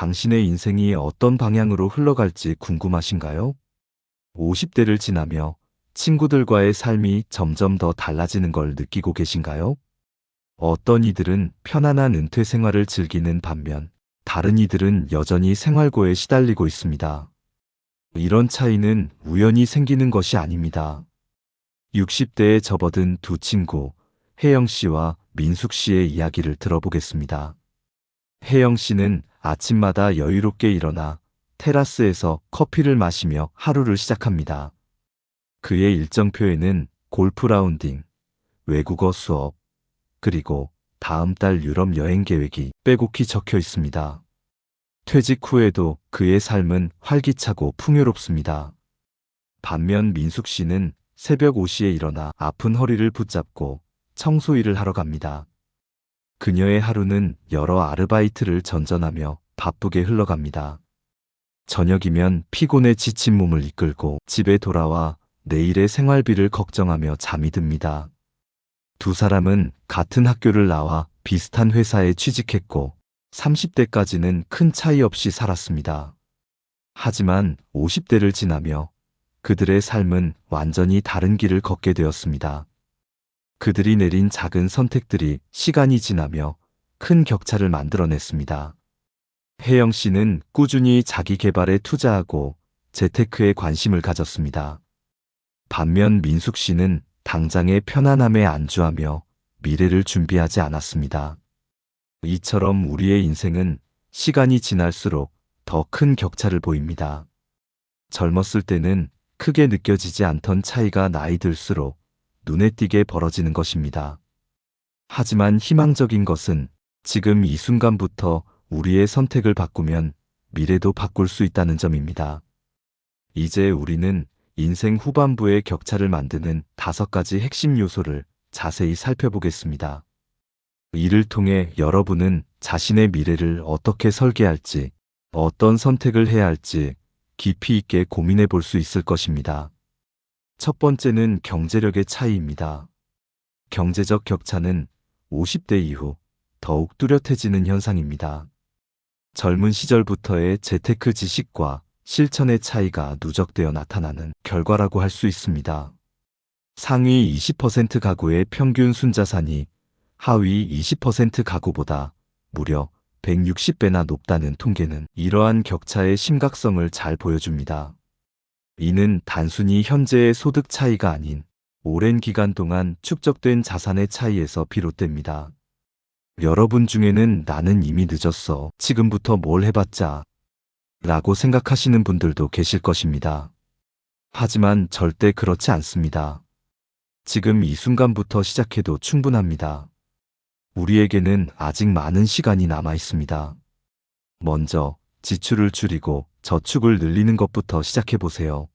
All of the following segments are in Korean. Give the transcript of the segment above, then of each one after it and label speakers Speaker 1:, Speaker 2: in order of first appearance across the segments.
Speaker 1: 당신의 인생이 어떤 방향으로 흘러갈지 궁금하신가요? 50대를 지나며 친구들과의 삶이 점점 더 달라지는 걸 느끼고 계신가요? 어떤 이들은 편안한 은퇴 생활을 즐기는 반면 다른 이들은 여전히 생활고에 시달리고 있습니다. 이런 차이는 우연히 생기는 것이 아닙니다. 60대에 접어든 두 친구, 혜영 씨와 민숙 씨의 이야기를 들어보겠습니다. 혜영 씨는 아침마다 여유롭게 일어나 테라스에서 커피를 마시며 하루를 시작합니다. 그의 일정표에는 골프 라운딩, 외국어 수업, 그리고 다음 달 유럽 여행 계획이 빼곡히 적혀 있습니다. 퇴직 후에도 그의 삶은 활기차고 풍요롭습니다. 반면 민숙 씨는 새벽 5시에 일어나 아픈 허리를 붙잡고 청소 일을 하러 갑니다. 그녀의 하루는 여러 아르바이트를 전전하며 바쁘게 흘러갑니다. 저녁이면 피곤에 지친 몸을 이끌고 집에 돌아와 내일의 생활비를 걱정하며 잠이 듭니다. 두 사람은 같은 학교를 나와 비슷한 회사에 취직했고 30대까지는 큰 차이 없이 살았습니다. 하지만 50대를 지나며 그들의 삶은 완전히 다른 길을 걷게 되었습니다. 그들이 내린 작은 선택들이 시간이 지나며 큰 격차를 만들어냈습니다. 혜영 씨는 꾸준히 자기 개발에 투자하고 재테크에 관심을 가졌습니다. 반면 민숙 씨는 당장의 편안함에 안주하며 미래를 준비하지 않았습니다. 이처럼 우리의 인생은 시간이 지날수록 더 큰 격차를 보입니다. 젊었을 때는 크게 느껴지지 않던 차이가 나이 들수록 눈에 띄게 벌어지는 것입니다. 하지만 희망적인 것은 지금 이 순간부터 우리의 선택을 바꾸면 미래도 바꿀 수 있다는 점입니다. 이제 우리는 인생 후반부의 격차를 만드는 5가지 핵심 요소를 자세히 살펴보겠습니다. 이를 통해 여러분은 자신의 미래를 어떻게 설계할지, 어떤 선택을 해야 할지 깊이 있게 고민해 볼 수 있을 것입니다. 첫 번째는 경제력의 차이입니다. 경제적 격차는 50대 이후 더욱 뚜렷해지는 현상입니다. 젊은 시절부터의 재테크 지식과 실천의 차이가 누적되어 나타나는 결과라고 할 수 있습니다. 상위 20% 가구의 평균 순자산이 하위 20% 가구보다 무려 160배나 높다는 통계는 이러한 격차의 심각성을 잘 보여줍니다. 이는 단순히 현재의 소득 차이가 아닌 오랜 기간 동안 축적된 자산의 차이에서 비롯됩니다. 여러분 중에는 나는 이미 늦었어. 지금부터 뭘 해봤자 라고 생각하시는 분들도 계실 것입니다. 하지만 절대 그렇지 않습니다. 지금 이 순간부터 시작해도 충분합니다. 우리에게는 아직 많은 시간이 남아 있습니다. 먼저 지출을 줄이고 저축을 늘리는 것부터 시작해 보세요.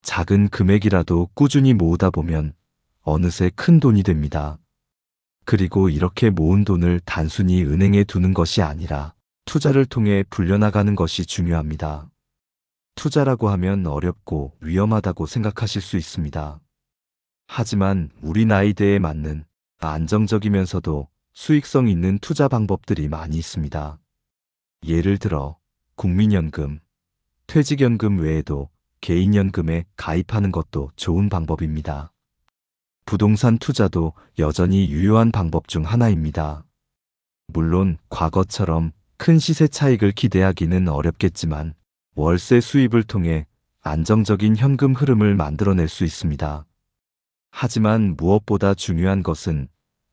Speaker 1: 작은 금액이라도 꾸준히 모으다 보면 어느새 큰 돈이 됩니다. 그리고 이렇게 모은 돈을 단순히 은행에 두는 것이 아니라 투자를 통해 불려나가는 것이 중요합니다. 투자라고 하면 어렵고 위험하다고 생각하실 수 있습니다. 하지만 우리 나이대에 맞는 안정적이면서도 수익성 있는 투자 방법들이 많이 있습니다. 예를 들어 국민연금, 퇴직연금 외에도 개인연금에 가입하는 것도 좋은 방법입니다. 부동산 투자도 여전히 유효한 방법 중 하나입니다. 물론 과거처럼 큰 시세 차익을 기대하기는 어렵겠지만 월세 수입을 통해 안정적인 현금 흐름을 만들어낼 수 있습니다. 하지만 무엇보다 중요한 것은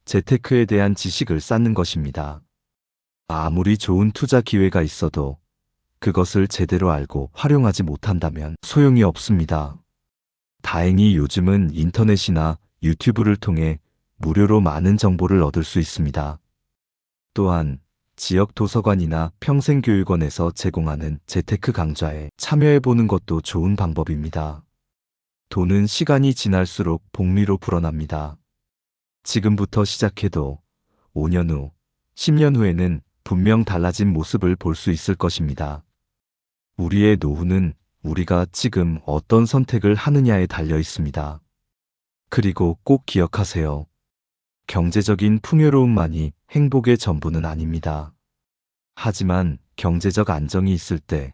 Speaker 1: 재테크에 대한 지식을 쌓는 것입니다. 아무리 좋은 투자 기회가 있어도 그것을 제대로 알고 활용하지 못한다면 소용이 없습니다. 다행히 요즘은 인터넷이나 유튜브를 통해 무료로 많은 정보를 얻을 수 있습니다. 또한 지역 도서관이나 평생교육원에서 제공하는 재테크 강좌에 참여해보는 것도 좋은 방법입니다. 돈은 시간이 지날수록 복리로 불어납니다. 지금부터 시작해도 5년 후, 10년 후에는 분명 달라진 모습을 볼 수 있을 것입니다. 우리의 노후는 우리가 지금 어떤 선택을 하느냐에 달려 있습니다. 그리고 꼭 기억하세요. 경제적인 풍요로움만이 행복의 전부는 아닙니다. 하지만 경제적 안정이 있을 때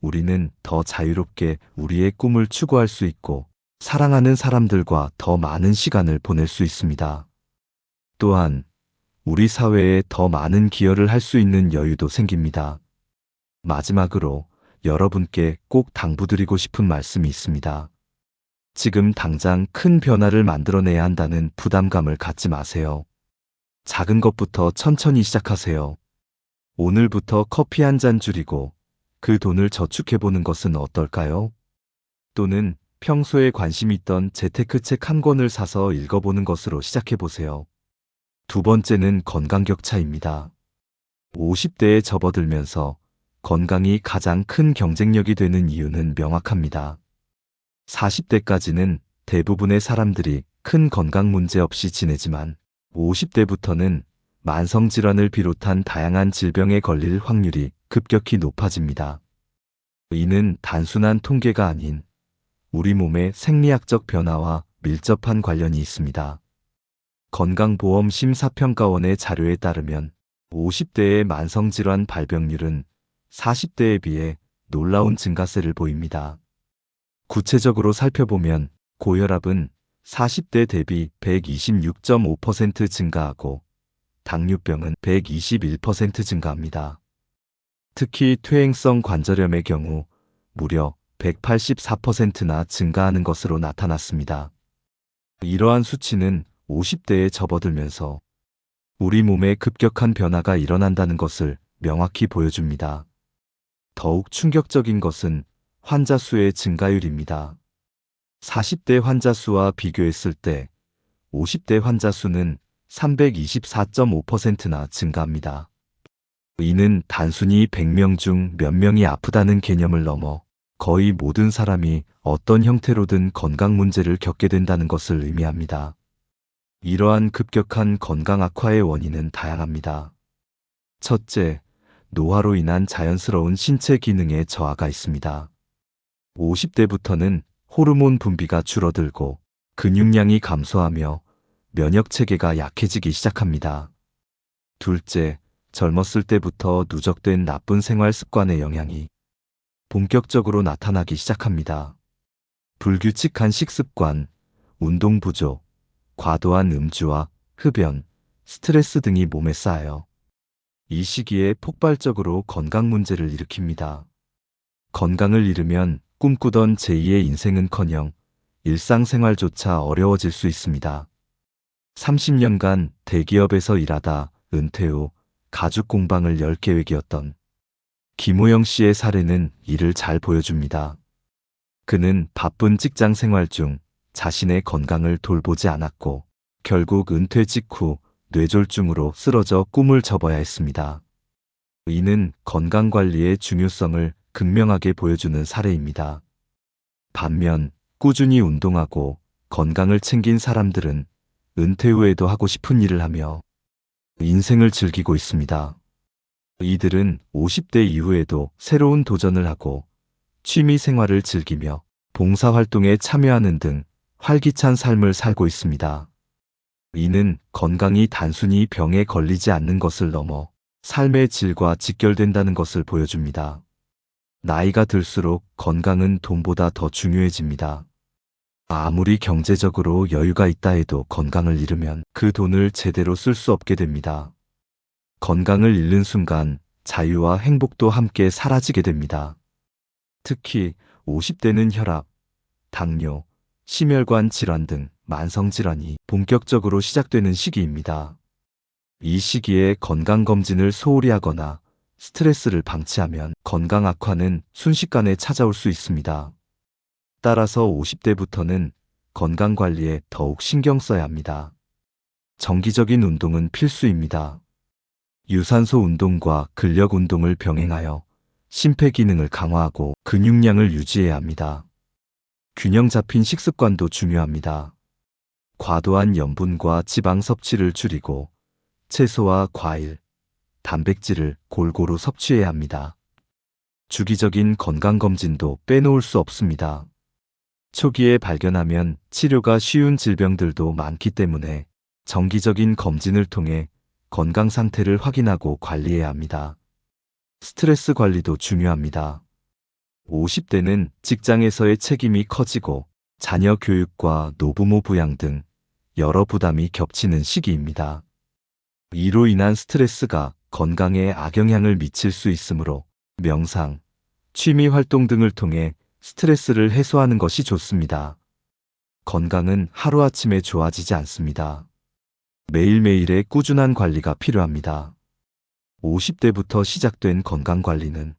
Speaker 1: 우리는 더 자유롭게 우리의 꿈을 추구할 수 있고 사랑하는 사람들과 더 많은 시간을 보낼 수 있습니다. 또한 우리 사회에 더 많은 기여를 할 수 있는 여유도 생깁니다. 마지막으로 여러분께 꼭 당부드리고 싶은 말씀이 있습니다. 지금 당장 큰 변화를 만들어내야 한다는 부담감을 갖지 마세요. 작은 것부터 천천히 시작하세요. 오늘부터 커피 한 잔 줄이고 그 돈을 저축해보는 것은 어떨까요? 또는 평소에 관심 있던 재테크 책 한 권을 사서 읽어보는 것으로 시작해보세요. 두 번째는 건강 격차입니다. 50대에 접어들면서 건강이 가장 큰 경쟁력이 되는 이유는 명확합니다. 40대까지는 대부분의 사람들이 큰 건강 문제 없이 지내지만 50대부터는 만성질환을 비롯한 다양한 질병에 걸릴 확률이 급격히 높아집니다. 이는 단순한 통계가 아닌 우리 몸의 생리학적 변화와 밀접한 관련이 있습니다. 건강보험 심사평가원의 자료에 따르면 50대의 만성질환 발병률은 40대에 비해 놀라운 증가세를 보입니다. 구체적으로 살펴보면 고혈압은 40대 대비 126.5% 증가하고 당뇨병은 121% 증가합니다. 특히 퇴행성 관절염의 경우 무려 184%나 증가하는 것으로 나타났습니다. 이러한 수치는 50대에 접어들면서 우리 몸에 급격한 변화가 일어난다는 것을 명확히 보여줍니다. 더욱 충격적인 것은 환자 수의 증가율입니다. 40대 환자 수와 비교했을 때 50대 환자 수는 324.5%나 증가합니다. 이는 단순히 100명 중 몇 명이 아프다는 개념을 넘어 거의 모든 사람이 어떤 형태로든 건강 문제를 겪게 된다는 것을 의미합니다. 이러한 급격한 건강 악화의 원인은 다양합니다. 첫째, 노화로 인한 자연스러운 신체 기능의 저하가 있습니다. 50대부터는 호르몬 분비가 줄어들고 근육량이 감소하며 면역 체계가 약해지기 시작합니다. 둘째, 젊었을 때부터 누적된 나쁜 생활 습관의 영향이 본격적으로 나타나기 시작합니다. 불규칙한 식습관, 운동 부족, 과도한 음주와 흡연, 스트레스 등이 몸에 쌓여 이 시기에 폭발적으로 건강 문제를 일으킵니다. 건강을 잃으면 꿈꾸던 제2의 인생은커녕 일상생활조차 어려워질 수 있습니다. 30년간 대기업에서 일하다 은퇴 후 가죽 공방을 열 계획이었던 김호영 씨의 사례는 이를 잘 보여줍니다. 그는 바쁜 직장 생활 중 자신의 건강을 돌보지 않았고 결국 은퇴 직후 뇌졸중으로 쓰러져 꿈을 접어야 했습니다. 이는 건강관리의 중요성을 극명하게 보여주는 사례입니다. 반면 꾸준히 운동하고 건강을 챙긴 사람들은 은퇴 후에도 하고 싶은 일을 하며 인생을 즐기고 있습니다. 이들은 50대 이후에도 새로운 도전을 하고 취미 생활을 즐기며 봉사활동에 참여하는 등 활기찬 삶을 살고 있습니다. 이는 건강이 단순히 병에 걸리지 않는 것을 넘어 삶의 질과 직결된다는 것을 보여줍니다. 나이가 들수록 건강은 돈보다 더 중요해집니다. 아무리 경제적으로 여유가 있다 해도 건강을 잃으면 그 돈을 제대로 쓸 수 없게 됩니다. 건강을 잃는 순간 자유와 행복도 함께 사라지게 됩니다. 특히 50대는 혈압, 당뇨, 심혈관 질환 등 만성질환이 본격적으로 시작되는 시기입니다. 이 시기에 건강검진을 소홀히 하거나 스트레스를 방치하면 건강 악화는 순식간에 찾아올 수 있습니다. 따라서 50대부터는 건강관리에 더욱 신경 써야 합니다. 정기적인 운동은 필수입니다. 유산소 운동과 근력 운동을 병행하여 심폐기능을 강화하고 근육량을 유지해야 합니다. 균형 잡힌 식습관도 중요합니다. 과도한 염분과 지방 섭취를 줄이고 채소와 과일, 단백질을 골고루 섭취해야 합니다. 주기적인 건강검진도 빼놓을 수 없습니다. 초기에 발견하면 치료가 쉬운 질병들도 많기 때문에 정기적인 검진을 통해 건강 상태를 확인하고 관리해야 합니다. 스트레스 관리도 중요합니다. 50대는 직장에서의 책임이 커지고 자녀 교육과 노부모 부양 등 여러 부담이 겹치는 시기입니다. 이로 인한 스트레스가 건강에 악영향을 미칠 수 있으므로 명상, 취미 활동 등을 통해 스트레스를 해소하는 것이 좋습니다. 건강은 하루아침에 좋아지지 않습니다. 매일매일의 꾸준한 관리가 필요합니다. 50대부터 시작된 건강관리는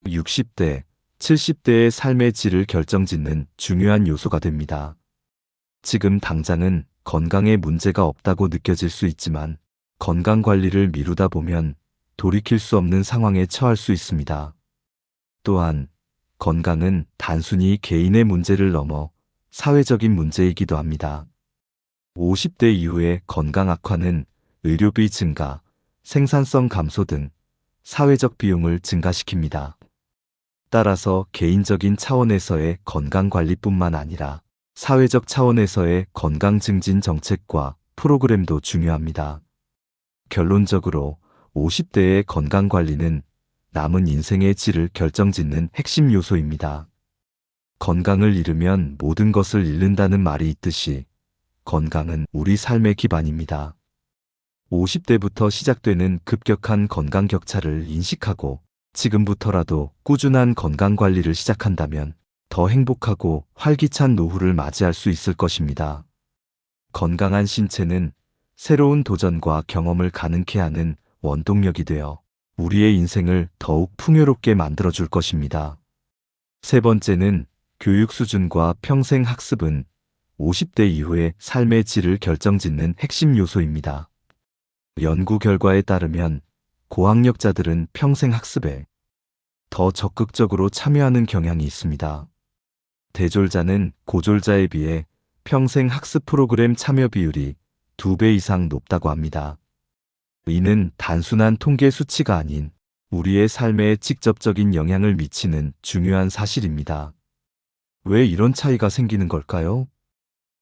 Speaker 1: 60대, 70대의 삶의 질을 결정짓는 중요한 요소가 됩니다. 지금 당장은 건강에 문제가 없다고 느껴질 수 있지만 건강관리를 미루다 보면 돌이킬 수 없는 상황에 처할 수 있습니다. 또한 건강은 단순히 개인의 문제를 넘어 사회적인 문제이기도 합니다. 50대 이후의 건강 악화는 의료비 증가, 생산성 감소 등 사회적 비용을 증가시킵니다. 따라서 개인적인 차원에서의 건강관리뿐만 아니라 사회적 차원에서의 건강 증진 정책과 프로그램도 중요합니다. 결론적으로 50대의 건강관리는 남은 인생의 질을 결정짓는 핵심 요소입니다. 건강을 잃으면 모든 것을 잃는다는 말이 있듯이 건강은 우리 삶의 기반입니다. 50대부터 시작되는 급격한 건강 격차를 인식하고 지금부터라도 꾸준한 건강 관리를 시작한다면 더 행복하고 활기찬 노후를 맞이할 수 있을 것입니다. 건강한 신체는 새로운 도전과 경험을 가능케 하는 원동력이 되어 우리의 인생을 더욱 풍요롭게 만들어줄 것입니다. 세 번째는 교육 수준과 평생 학습은 50대 이후의 삶의 질을 결정짓는 핵심 요소입니다. 연구 결과에 따르면 고학력자들은 평생 학습에 더 적극적으로 참여하는 경향이 있습니다. 대졸자는 고졸자에 비해 평생 학습 프로그램 참여 비율이 2배 이상 높다고 합니다. 이는 단순한 통계 수치가 아닌 우리의 삶에 직접적인 영향을 미치는 중요한 사실입니다. 왜 이런 차이가 생기는 걸까요?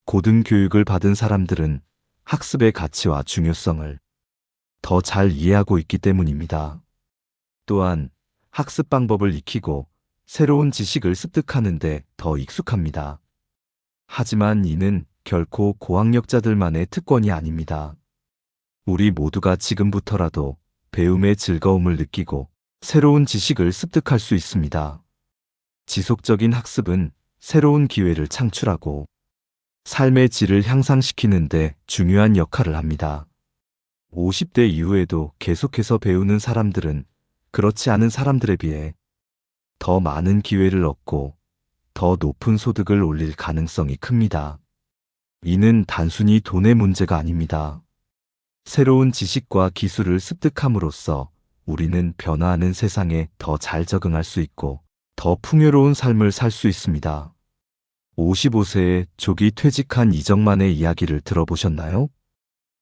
Speaker 1: 고등교육을 받은 사람들은 학습의 가치와 중요성을 더 잘 이해하고 있기 때문입니다. 또한 학습 방법을 익히고 새로운 지식을 습득하는 데 더 익숙합니다. 하지만 이는 결코 고학력자들만의 특권이 아닙니다. 우리 모두가 지금부터라도 배움의 즐거움을 느끼고 새로운 지식을 습득할 수 있습니다. 지속적인 학습은 새로운 기회를 창출하고 삶의 질을 향상시키는 데 중요한 역할을 합니다. 50대 이후에도 계속해서 배우는 사람들은 그렇지 않은 사람들에 비해 더 많은 기회를 얻고 더 높은 소득을 올릴 가능성이 큽니다. 이는 단순히 돈의 문제가 아닙니다. 새로운 지식과 기술을 습득함으로써 우리는 변화하는 세상에 더 잘 적응할 수 있고 더 풍요로운 삶을 살 수 있습니다. 55세에 조기 퇴직한 이정만의 이야기를 들어보셨나요?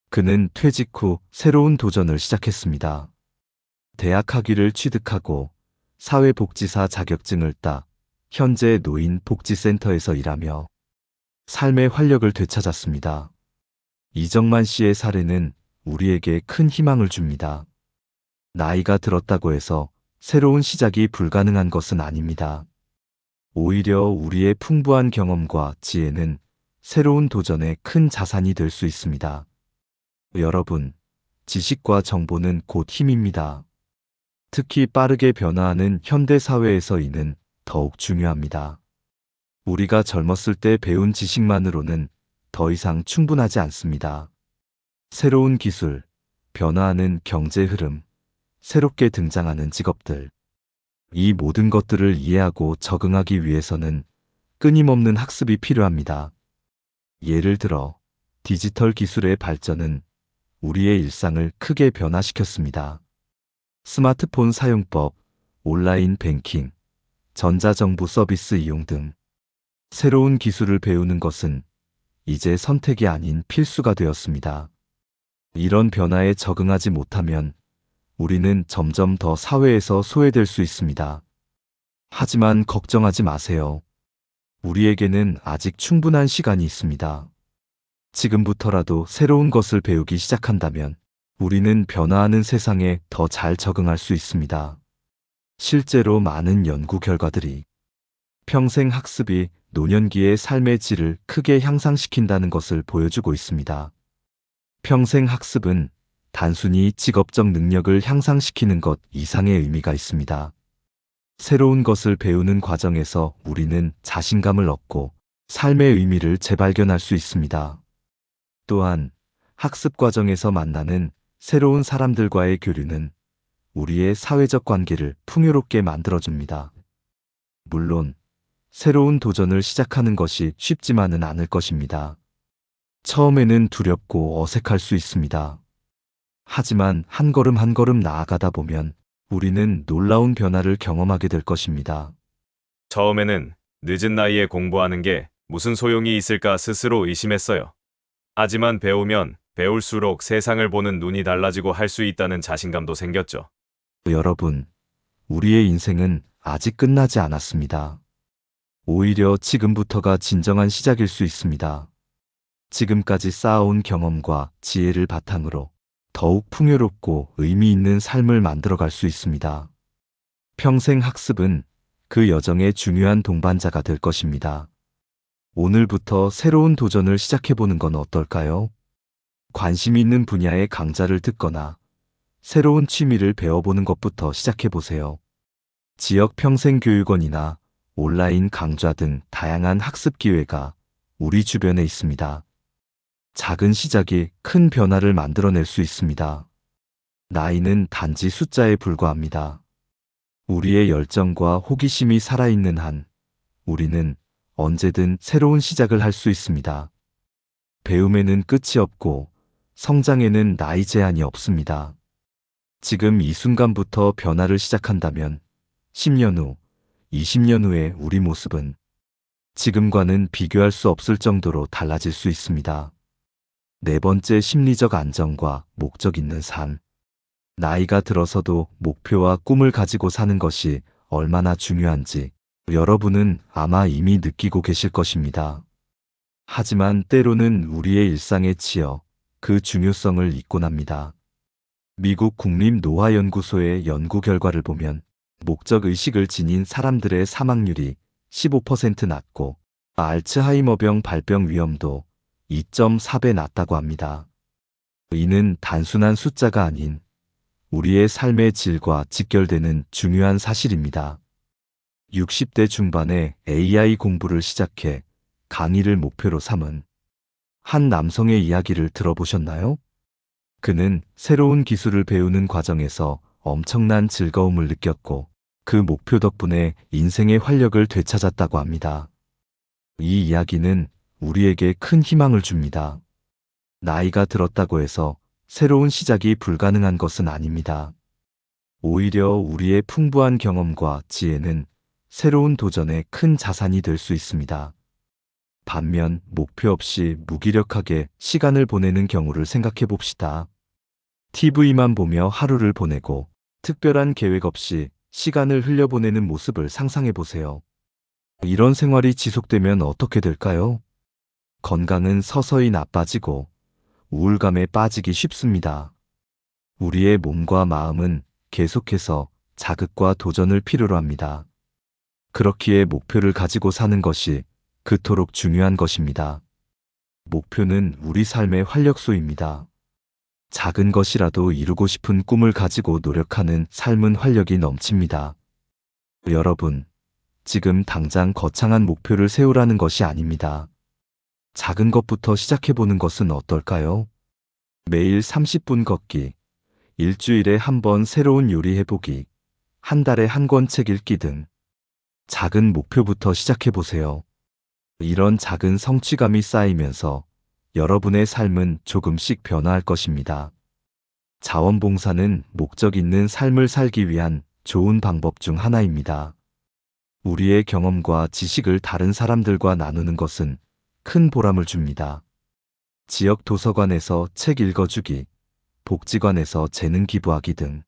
Speaker 1: 그는 퇴직 후 새로운 도전을 시작했습니다. 대학 학위를 취득하고 사회복지사 자격증을 따 현재 노인복지센터에서 일하며 삶의 활력을 되찾았습니다. 이정만 씨의 사례는 우리에게 큰 희망을 줍니다. 나이가 들었다고 해서 새로운 시작이 불가능한 것은 아닙니다. 오히려 우리의 풍부한 경험과 지혜는 새로운 도전에 큰 자산이 될 수 있습니다. 여러분, 지식과 정보는 곧 힘입니다. 특히 빠르게 변화하는 현대 사회에서 이는 더욱 중요합니다. 우리가 젊었을 때 배운 지식만으로는 더 이상 충분하지 않습니다. 새로운 기술, 변화하는 경제 흐름, 새롭게 등장하는 직업들, 이 모든 것들을 이해하고 적응하기 위해서는 끊임없는 학습이 필요합니다. 예를 들어, 디지털 기술의 발전은 우리의 일상을 크게 변화시켰습니다. 스마트폰 사용법, 온라인 뱅킹, 전자정부 서비스 이용 등 새로운 기술을 배우는 것은 이제 선택이 아닌 필수가 되었습니다. 이런 변화에 적응하지 못하면 우리는 점점 더 사회에서 소외될 수 있습니다. 하지만 걱정하지 마세요. 우리에게는 아직 충분한 시간이 있습니다. 지금부터라도 새로운 것을 배우기 시작한다면 우리는 변화하는 세상에 더 잘 적응할 수 있습니다. 실제로 많은 연구 결과들이 평생 학습이 노년기의 삶의 질을 크게 향상시킨다는 것을 보여주고 있습니다. 평생 학습은 단순히 직업적 능력을 향상시키는 것 이상의 의미가 있습니다. 새로운 것을 배우는 과정에서 우리는 자신감을 얻고 삶의 의미를 재발견할 수 있습니다. 또한 학습 과정에서 만나는 새로운 사람들과의 교류는 우리의 사회적 관계를 풍요롭게 만들어줍니다. 물론 새로운 도전을 시작하는 것이 쉽지만은 않을 것입니다. 처음에는 두렵고 어색할 수 있습니다. 하지만 한 걸음 한 걸음 나아가다 보면 우리는 놀라운 변화를 경험하게 될 것입니다.
Speaker 2: 처음에는 늦은 나이에 공부하는 게 무슨 소용이 있을까 스스로 의심했어요. 하지만 배우면 배울수록 세상을 보는 눈이 달라지고 할 수 있다는 자신감도 생겼죠.
Speaker 1: 여러분, 우리의 인생은 아직 끝나지 않았습니다. 오히려 지금부터가 진정한 시작일 수 있습니다. 지금까지 쌓아온 경험과 지혜를 바탕으로 더욱 풍요롭고 의미 있는 삶을 만들어갈 수 있습니다. 평생 학습은 그 여정의 중요한 동반자가 될 것입니다. 오늘부터 새로운 도전을 시작해보는 건 어떨까요? 관심 있는 분야의 강좌를 듣거나 새로운 취미를 배워보는 것부터 시작해보세요. 지역 평생교육원이나 온라인 강좌 등 다양한 학습 기회가 우리 주변에 있습니다. 작은 시작이 큰 변화를 만들어낼 수 있습니다. 나이는 단지 숫자에 불과합니다. 우리의 열정과 호기심이 살아있는 한 우리는 언제든 새로운 시작을 할 수 있습니다. 배움에는 끝이 없고 성장에는 나이 제한이 없습니다. 지금 이 순간부터 변화를 시작한다면 10년 후, 20년 후의 우리 모습은 지금과는 비교할 수 없을 정도로 달라질 수 있습니다. 네 번째, 심리적 안정과 목적 있는 삶. 나이가 들어서도 목표와 꿈을 가지고 사는 것이 얼마나 중요한지 여러분은 아마 이미 느끼고 계실 것입니다. 하지만 때로는 우리의 일상에 치여 그 중요성을 잊곤 합니다. 미국 국립노화연구소의 연구 결과를 보면 목적 의식을 지닌 사람들의 사망률이 15% 낮고 알츠하이머병 발병 위험도 2.4배 낮다고 합니다. 이는 단순한 숫자가 아닌 우리의 삶의 질과 직결되는 중요한 사실입니다. 60대 중반에 AI 공부를 시작해 강의를 목표로 삼은 한 남성의 이야기를 들어보셨나요? 그는 새로운 기술을 배우는 과정에서 엄청난 즐거움을 느꼈고 그 목표 덕분에 인생의 활력을 되찾았다고 합니다. 이 이야기는 우리에게 큰 희망을 줍니다. 나이가 들었다고 해서 새로운 시작이 불가능한 것은 아닙니다. 오히려 우리의 풍부한 경험과 지혜는 새로운 도전에 큰 자산이 될 수 있습니다. 반면 목표 없이 무기력하게 시간을 보내는 경우를 생각해 봅시다. TV만 보며 하루를 보내고 특별한 계획 없이 시간을 흘려보내는 모습을 상상해 보세요. 이런 생활이 지속되면 어떻게 될까요? 건강은 서서히 나빠지고 우울감에 빠지기 쉽습니다. 우리의 몸과 마음은 계속해서 자극과 도전을 필요로 합니다. 그렇기에 목표를 가지고 사는 것이 그토록 중요한 것입니다. 목표는 우리 삶의 활력소입니다. 작은 것이라도 이루고 싶은 꿈을 가지고 노력하는 삶은 활력이 넘칩니다. 여러분, 지금 당장 거창한 목표를 세우라는 것이 아닙니다. 작은 것부터 시작해보는 것은 어떨까요? 매일 30분 걷기, 일주일에 한 번 새로운 요리 해보기, 한 달에 한 권 책 읽기 등 작은 목표부터 시작해보세요. 이런 작은 성취감이 쌓이면서 여러분의 삶은 조금씩 변화할 것입니다. 자원봉사는 목적 있는 삶을 살기 위한 좋은 방법 중 하나입니다. 우리의 경험과 지식을 다른 사람들과 나누는 것은 큰 보람을 줍니다. 지역 도서관에서 책 읽어주기, 복지관에서 재능 기부하기 등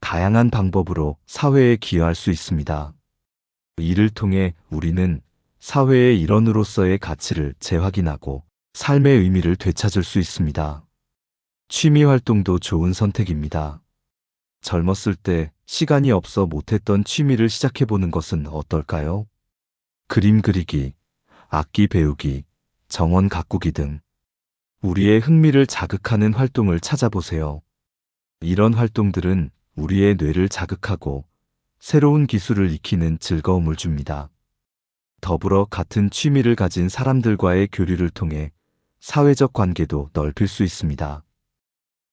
Speaker 1: 다양한 방법으로 사회에 기여할 수 있습니다. 이를 통해 우리는 사회의 일원으로서의 가치를 재확인하고 삶의 의미를 되찾을 수 있습니다. 취미 활동도 좋은 선택입니다. 젊었을 때 시간이 없어 못했던 취미를 시작해보는 것은 어떨까요? 그림 그리기, 악기 배우기, 정원 가꾸기 등 우리의 흥미를 자극하는 활동을 찾아보세요. 이런 활동들은 우리의 뇌를 자극하고 새로운 기술을 익히는 즐거움을 줍니다. 더불어 같은 취미를 가진 사람들과의 교류를 통해 사회적 관계도 넓힐 수 있습니다.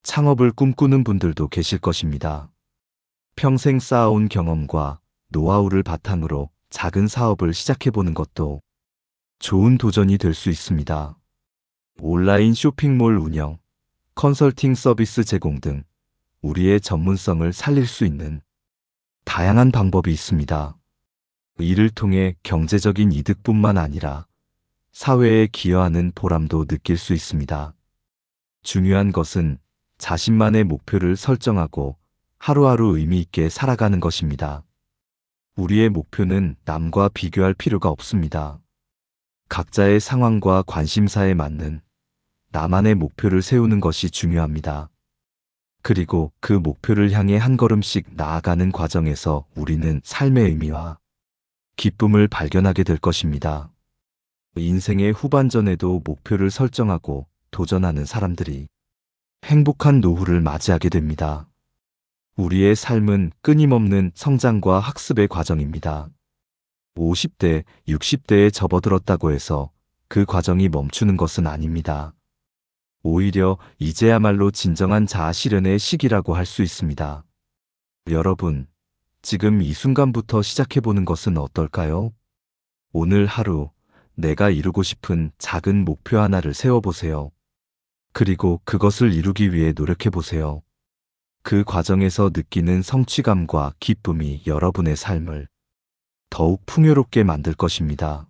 Speaker 1: 창업을 꿈꾸는 분들도 계실 것입니다. 평생 쌓아온 경험과 노하우를 바탕으로 작은 사업을 시작해보는 것도 좋은 도전이 될 수 있습니다. 온라인 쇼핑몰 운영, 컨설팅 서비스 제공 등 우리의 전문성을 살릴 수 있는 다양한 방법이 있습니다. 이를 통해 경제적인 이득뿐만 아니라 사회에 기여하는 보람도 느낄 수 있습니다. 중요한 것은 자신만의 목표를 설정하고 하루하루 의미 있게 살아가는 것입니다. 우리의 목표는 남과 비교할 필요가 없습니다. 각자의 상황과 관심사에 맞는 나만의 목표를 세우는 것이 중요합니다. 그리고 그 목표를 향해 한 걸음씩 나아가는 과정에서 우리는 삶의 의미와 기쁨을 발견하게 될 것입니다. 인생의 후반전에도 목표를 설정하고 도전하는 사람들이 행복한 노후를 맞이하게 됩니다. 우리의 삶은 끊임없는 성장과 학습의 과정입니다. 50대, 60대에 접어들었다고 해서 그 과정이 멈추는 것은 아닙니다. 오히려 이제야말로 진정한 자아 실현의 시기라고 할 수 있습니다. 여러분, 지금 이 순간부터 시작해보는 것은 어떨까요? 오늘 하루 내가 이루고 싶은 작은 목표 하나를 세워보세요. 그리고 그것을 이루기 위해 노력해보세요. 그 과정에서 느끼는 성취감과 기쁨이 여러분의 삶을 더욱 풍요롭게 만들 것입니다.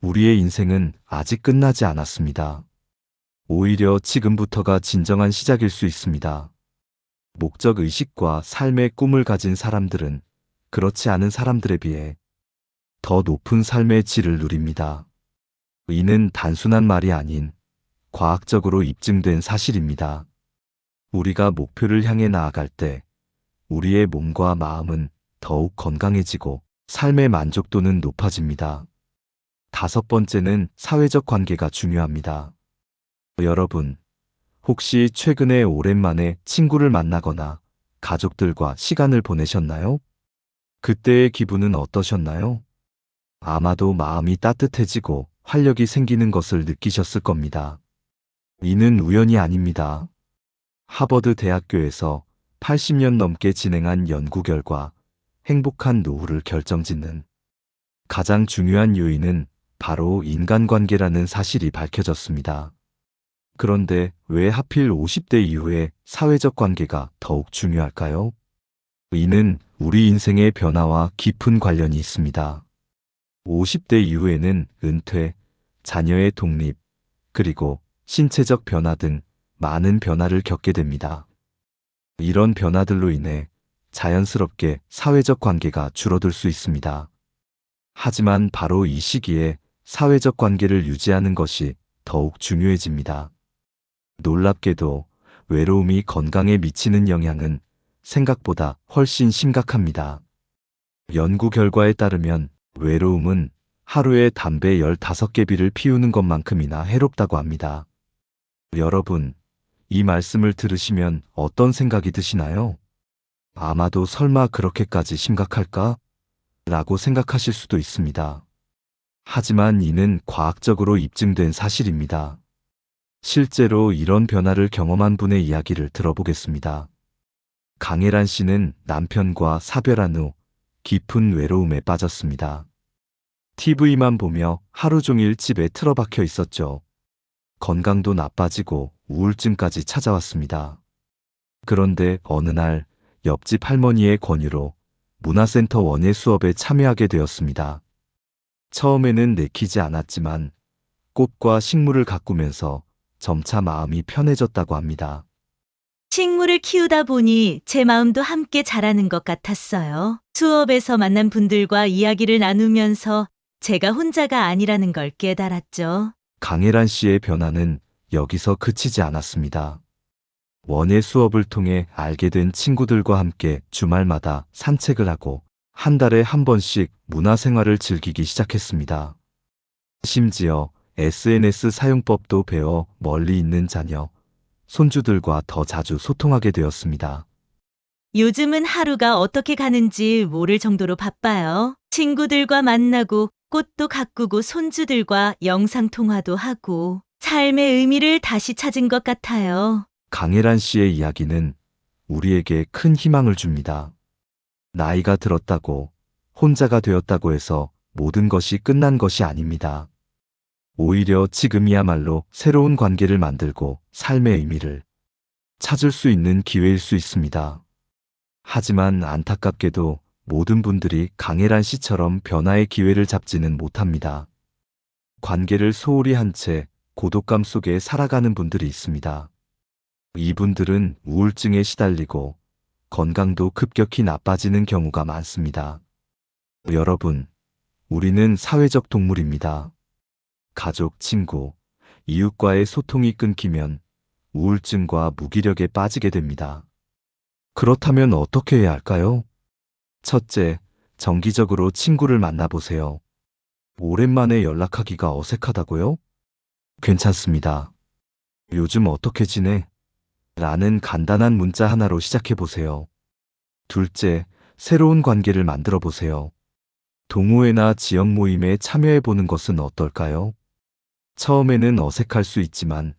Speaker 1: 우리의 인생은 아직 끝나지 않았습니다. 오히려 지금부터가 진정한 시작일 수 있습니다. 목적 의식과 삶의 꿈을 가진 사람들은 그렇지 않은 사람들에 비해 더 높은 삶의 질을 누립니다. 이는 단순한 말이 아닌 과학적으로 입증된 사실입니다. 우리가 목표를 향해 나아갈 때 우리의 몸과 마음은 더욱 건강해지고 삶의 만족도는 높아집니다. 다섯 번째는 사회적 관계가 중요합니다. 여러분, 혹시 최근에 오랜만에 친구를 만나거나 가족들과 시간을 보내셨나요? 그때의 기분은 어떠셨나요? 아마도 마음이 따뜻해지고 활력이 생기는 것을 느끼셨을 겁니다. 이는 우연이 아닙니다. 하버드 대학교에서 80년 넘게 진행한 연구 결과 행복한 노후를 결정짓는 가장 중요한 요인은 바로 인간관계라는 사실이 밝혀졌습니다. 그런데 왜 하필 50대 이후에 사회적 관계가 더욱 중요할까요? 이는 우리 인생의 변화와 깊은 관련이 있습니다. 50대 이후에는 은퇴, 자녀의 독립, 그리고 신체적 변화 등 많은 변화를 겪게 됩니다. 이런 변화들로 인해 자연스럽게 사회적 관계가 줄어들 수 있습니다. 하지만 바로 이 시기에 사회적 관계를 유지하는 것이 더욱 중요해집니다. 놀랍게도 외로움이 건강에 미치는 영향은 생각보다 훨씬 심각합니다. 연구 결과에 따르면 외로움은 하루에 담배 15개비를 피우는 것만큼이나 해롭다고 합니다. 여러분, 이 말씀을 들으시면 어떤 생각이 드시나요? 아마도 설마 그렇게까지 심각할까? 라고 생각하실 수도 있습니다. 하지만 이는 과학적으로 입증된 사실입니다. 실제로 이런 변화를 경험한 분의 이야기를 들어보겠습니다. 강혜란 씨는 남편과 사별한 후 깊은 외로움에 빠졌습니다. TV만 보며 하루 종일 집에 틀어박혀 있었죠. 건강도 나빠지고 우울증까지 찾아왔습니다. 그런데 어느 날 옆집 할머니의 권유로 문화센터 원예 수업에 참여하게 되었습니다. 처음에는 내키지 않았지만 꽃과 식물을 가꾸면서 점차 마음이 편해졌다고 합니다.
Speaker 3: 식물을 키우다 보니 제 마음도 함께 자라는 것 같았어요. 수업에서 만난 분들과 이야기를 나누면서 제가 혼자가 아니라는 걸 깨달았죠.
Speaker 1: 강혜란 씨의 변화는 여기서 그치지 않았습니다. 원예 수업을 통해 알게 된 친구들과 함께 주말마다 산책을 하고 한 달에 한 번씩 문화생활을 즐기기 시작했습니다. 심지어 SNS 사용법도 배워 멀리 있는 자녀, 손주들과 더 자주 소통하게 되었습니다.
Speaker 3: 요즘은 하루가 어떻게 가는지 모를 정도로 바빠요. 친구들과 만나고 꽃도 가꾸고 손주들과 영상통화도 하고 삶의 의미를 다시 찾은 것 같아요.
Speaker 1: 강혜란 씨의 이야기는 우리에게 큰 희망을 줍니다. 나이가 들었다고, 혼자가 되었다고 해서 모든 것이 끝난 것이 아닙니다. 오히려 지금이야말로 새로운 관계를 만들고 삶의 의미를 찾을 수 있는 기회일 수 있습니다. 하지만 안타깝게도 모든 분들이 강혜란 씨처럼 변화의 기회를 잡지는 못합니다. 관계를 소홀히 한 채 고독감 속에 살아가는 분들이 있습니다. 이분들은 우울증에 시달리고 건강도 급격히 나빠지는 경우가 많습니다. 여러분, 우리는 사회적 동물입니다. 가족, 친구, 이웃과의 소통이 끊기면 우울증과 무기력에 빠지게 됩니다. 그렇다면 어떻게 해야 할까요? 첫째, 정기적으로 친구를 만나보세요. 오랜만에 연락하기가 어색하다고요? 괜찮습니다. 요즘 어떻게 지내? 라는 간단한 문자 하나로 시작해보세요. 둘째, 새로운 관계를 만들어 보세요. 동호회나 지역 모임에 참여해보는 것은 어떨까요? 처음에는 어색할 수 있지만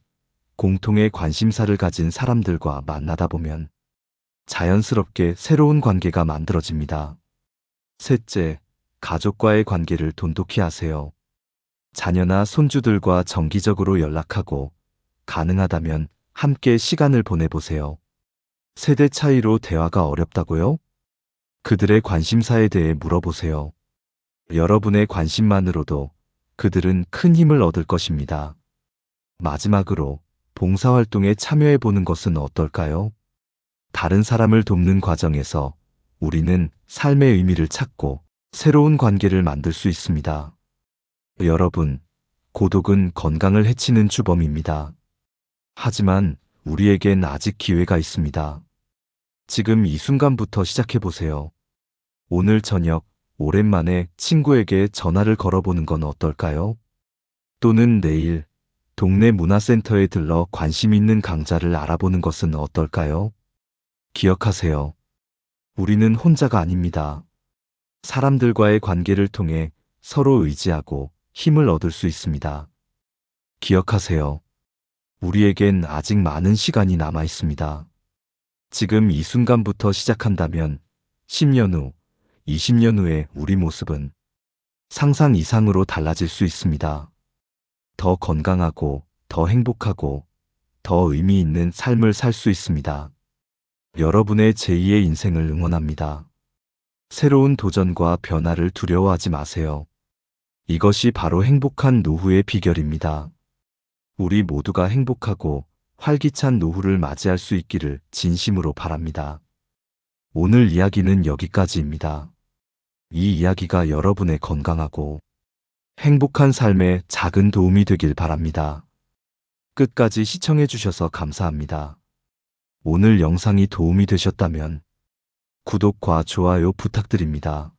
Speaker 1: 공통의 관심사를 가진 사람들과 만나다 보면 자연스럽게 새로운 관계가 만들어집니다. 셋째, 가족과의 관계를 돈독히 하세요. 자녀나 손주들과 정기적으로 연락하고 가능하다면 함께 시간을 보내보세요. 세대 차이로 대화가 어렵다고요? 그들의 관심사에 대해 물어보세요. 여러분의 관심만으로도 그들은 큰 힘을 얻을 것입니다. 마지막으로 봉사활동에 참여해보는 것은 어떨까요? 다른 사람을 돕는 과정에서 우리는 삶의 의미를 찾고 새로운 관계를 만들 수 있습니다. 여러분, 고독은 건강을 해치는 주범입니다. 하지만 우리에겐 아직 기회가 있습니다. 지금 이 순간부터 시작해보세요. 오늘 저녁 오랜만에 친구에게 전화를 걸어보는 건 어떨까요? 또는 내일 동네 문화센터에 들러 관심 있는 강좌를 알아보는 것은 어떨까요? 기억하세요. 우리는 혼자가 아닙니다. 사람들과의 관계를 통해 서로 의지하고 힘을 얻을 수 있습니다. 기억하세요. 우리에겐 아직 많은 시간이 남아 있습니다. 지금 이 순간부터 시작한다면 10년 후, 20년 후에 우리 모습은 상상 이상으로 달라질 수 있습니다. 더 건강하고, 더 행복하고, 더 의미 있는 삶을 살 수 있습니다. 여러분의 제2의 인생을 응원합니다. 새로운 도전과 변화를 두려워하지 마세요. 이것이 바로 행복한 노후의 비결입니다. 우리 모두가 행복하고 활기찬 노후를 맞이할 수 있기를 진심으로 바랍니다. 오늘 이야기는 여기까지입니다. 이 이야기가 여러분의 건강하고 행복한 삶에 작은 도움이 되길 바랍니다. 끝까지 시청해 주셔서 감사합니다. 오늘 영상이 도움이 되셨다면 구독과 좋아요 부탁드립니다.